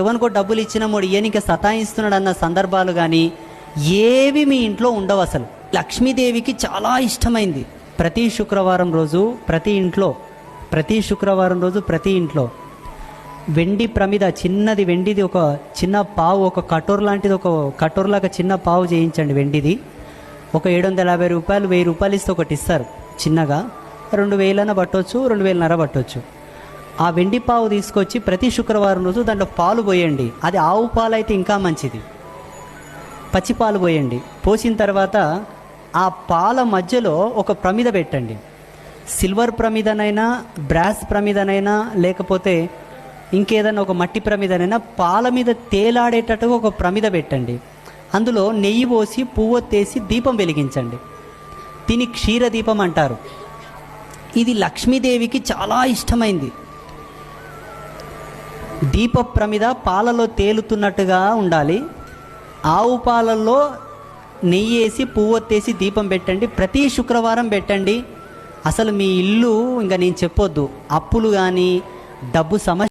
ఎవరికో డబ్బులు ఇచ్చినమోడు ఈయనకి సతాయిస్తున్నాడు అన్న సందర్భాలు కానీ ఏవి మీ ఇంట్లో ఉండవు. అసలు లక్ష్మీదేవికి చాలా ఇష్టమైంది. ప్రతి శుక్రవారం రోజు ప్రతి ఇంట్లో వెండి ప్రమిద, చిన్నది వెండిది, ఒక చిన్న పావు, ఒక కటోర్ లాంటిది, ఒక కటోర్లాగా చిన్న పావు చేయించండి వెండిది. ఒక 750 రూపాయలు, 1000 రూపాయలు ఇస్తే ఒకటి ఇస్తారు చిన్నగా. 2000 పట్టవచ్చు, 2500 పట్టవచ్చు. ఆ వెండి పావు తీసుకొచ్చి ప్రతి శుక్రవారం రోజు దాంట్లో పాలు పోయండి. అది ఆవు పాలు అయితే ఇంకా మంచిది. పచ్చి పాలు పోయండి. పోసిన తర్వాత ఆ పాల మధ్యలో ఒక ప్రమిద పెట్టండి. సిల్వర్ ప్రమిదనైనా, బ్రాస్ ప్రమిదనైనా, లేకపోతే ఇంకేదైనా ఒక మట్టి ప్రమిదనైనా పాల మీద తేలాడేటట్టుగా ఒక ప్రమిద పెట్టండి. అందులో నెయ్యి పోసి పువ్వొత్తేసి దీపం వెలిగించండి. దీన్ని క్షీరదీపం అంటారు. ఇది లక్ష్మీదేవికి చాలా ఇష్టమైంది. దీప ప్రమిద పాలలో తేలుతున్నట్టుగా ఉండాలి. ఆవు పాలల్లో నెయ్యి వేసి పువ్వొత్తేసి దీపం పెట్టండి. ప్రతి శుక్రవారం పెట్టండి. అసలు మీ ఇల్లు ఇంకా నేను చెప్పొద్దు, అప్పులు కానీ డబ్బు సమస్య